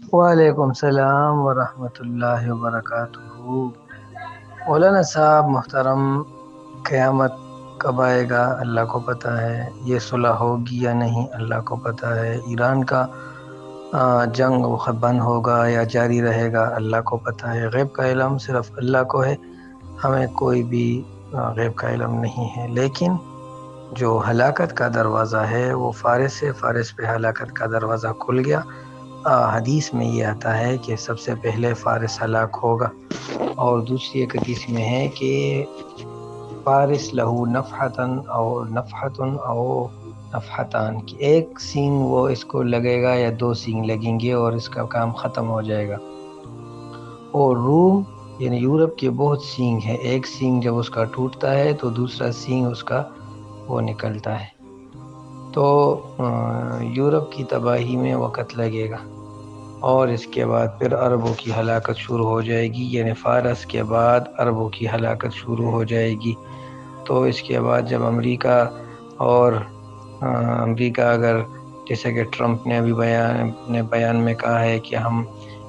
وعلیکم السلام ورحمۃ اللہ وبرکاتہ۔ مولانا صاحب محترم، قیامت کب آئے گا اللہ کو پتہ ہے، یہ صلح ہوگی یا نہیں اللہ کو پتہ ہے، ایران کا جنگ بند ہوگا یا جاری رہے گا اللہ کو پتہ ہے، غیب کا علم صرف اللہ کو ہے، ہمیں کوئی بھی غیب کا علم نہیں ہے۔ لیکن جو ہلاکت کا دروازہ ہے وہ فارس سے، فارس پہ ہلاکت کا دروازہ کھل گیا۔ حدیث میں یہ آتا ہے کہ سب سے پہلے فارس ہلاک ہوگا، اور دوسری ایک حدیث میں ہے کہ فارس لہو نفحتن او نفحتن او نفحتان، کہ ایک سینگ وہ اس کو لگے گا یا دو سینگ لگیں گے اور اس کا کام ختم ہو جائے گا۔ اور روم یعنی یورپ کے بہت سینگ ہیں، ایک سینگ جب اس کا ٹوٹتا ہے تو دوسرا سینگ اس کا وہ نکلتا ہے، تو یورپ کی تباہی میں وقت لگے گا، اور اس کے بعد پھر عربوں کی ہلاکت شروع ہو جائے گی، یعنی فارس کے بعد عربوں کی ہلاکت شروع ہو جائے گی۔ تو اس کے بعد جب امریکہ اگر جیسے کہ ٹرمپ نے ابھی بیان میں کہا ہے کہ ہم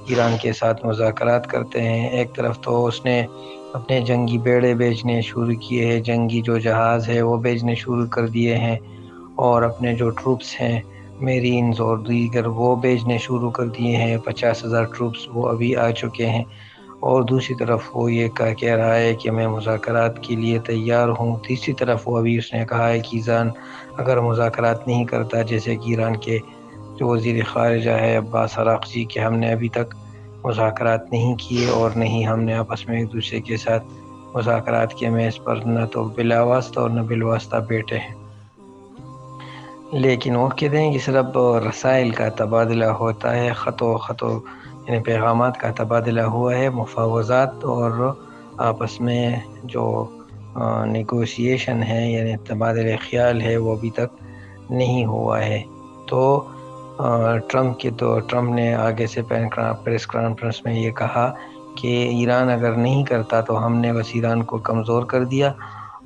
ایران کے ساتھ مذاکرات کرتے ہیں، ایک طرف تو اس نے اپنے جنگی بیڑے بیچنے شروع کیے ہیں، جنگی جو جہاز ہے وہ بیچنے شروع کر دیے ہیں، اور اپنے جو ٹروپس ہیں میرینز اور دیگر وہ بیچنے شروع کر دیے ہیں، 50,000 ٹروپس وہ ابھی آ چکے ہیں، اور دوسری طرف وہ یہ کہہ رہا ہے کہ میں مذاکرات کے لیے تیار ہوں۔ تیسری طرف وہ ابھی اس نے کہا ہے کہ ایران اگر مذاکرات نہیں کرتا، جیسے کہ ایران کے جو وزیر خارجہ ہے عباس عراقچی، کہ ہم نے ابھی تک مذاکرات نہیں کیے اور نہیں ہم نے آپس میں ایک دوسرے کے ساتھ مذاکرات کے میز پر نہ تو بلا واسطہ اور نہ بالواسطہ بیٹھے ہیں، لیکن وہ کہتے ہیں کہ صرف رسائل کا تبادلہ ہوتا ہے، خط یعنی پیغامات کا تبادلہ ہوا ہے، مفاوضات اور آپس میں جو نیگوشیشن ہے یعنی تبادلہ خیال ہے وہ ابھی تک نہیں ہوا ہے۔ تو ٹرمپ نے آگے سے پریس کانفرنس میں یہ کہا کہ ایران اگر نہیں کرتا تو ہم نے بس ایران کو کمزور کر دیا،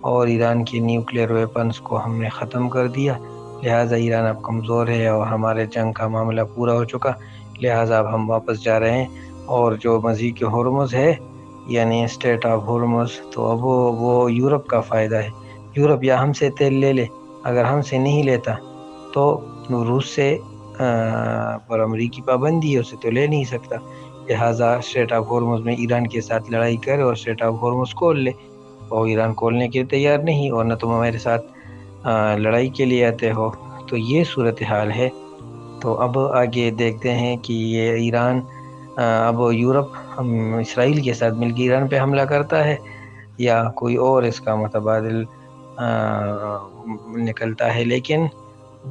اور ایران کے نیوکلیئر ویپنز کو ہم نے ختم کر دیا، لہٰذا ایران اب کمزور ہے اور ہمارے جنگ کا معاملہ پورا ہو چکا، لہٰذا اب ہم واپس جا رہے ہیں، اور جو مضیق ہرمز ہے یعنی اسٹیٹ آف ہرمز، تو اب وہ یورپ کا فائدہ ہے، یورپ یا ہم سے تیل لے لے، اگر ہم سے نہیں لیتا تو روس سے پر امریکی پابندی ہے، اسے تو لے نہیں سکتا، لہٰذا اسٹریٹ آف ہرمز میں ایران کے ساتھ لڑائی کرے اور اسٹریٹ آف ہرمز کھول لے، اور ایران کھولنے کے لیے تیار نہیں، اور نہ تم ہمارے ساتھ لڑائی کے لیے آتے ہو، تو یہ صورتحال ہے۔ تو اب آگے دیکھتے ہیں کہ یہ ایران اب یورپ اسرائیل کے ساتھ مل کے ایران پہ حملہ کرتا ہے، یا کوئی اور اس کا متبادل نکلتا ہے، لیکن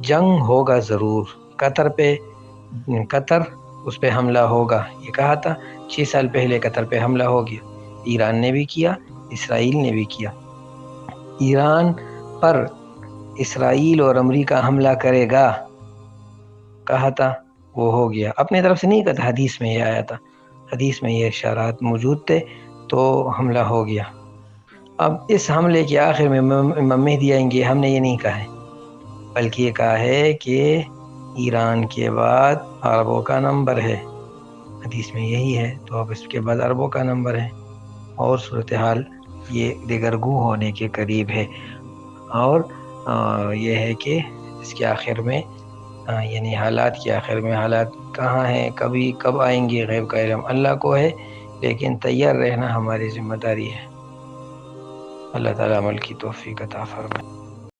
جنگ ہوگا ضرور۔ قطر اس پہ حملہ ہوگا، یہ کہا تھا 6 سال پہلے قطر پہ حملہ ہو گیا، ایران نے بھی کیا، اسرائیل نے بھی کیا۔ ایران پر اسرائیل اور امریکہ حملہ کرے گا کہا تھا، وہ ہو گیا، اپنی طرف سے نہیں کہا، حدیث میں یہ آیا تھا، حدیث میں یہ اشارات موجود تھے، تو حملہ ہو گیا۔ اب اس حملے کے آخر میں امام مہدی آئیں گے، ہم نے یہ نہیں کہا ہے، بلکہ یہ کہا ہے کہ ایران کے بعد عربوں کا نمبر ہے، حدیث میں یہی ہے، تو اب اس کے بعد عربوں کا نمبر ہے، اور صورتحال یہ دگرگوں ہونے کے قریب ہے، اور یہ ہے کہ اس کے آخر میں یعنی حالات کے آخر میں، حالات کہاں ہیں، کب آئیں گے، غیب کا علم اللہ کو ہے، لیکن تیار رہنا ہماری ذمہ داری ہے۔ اللہ تعالیٰ عمل کی توفیق عطا فرمائے۔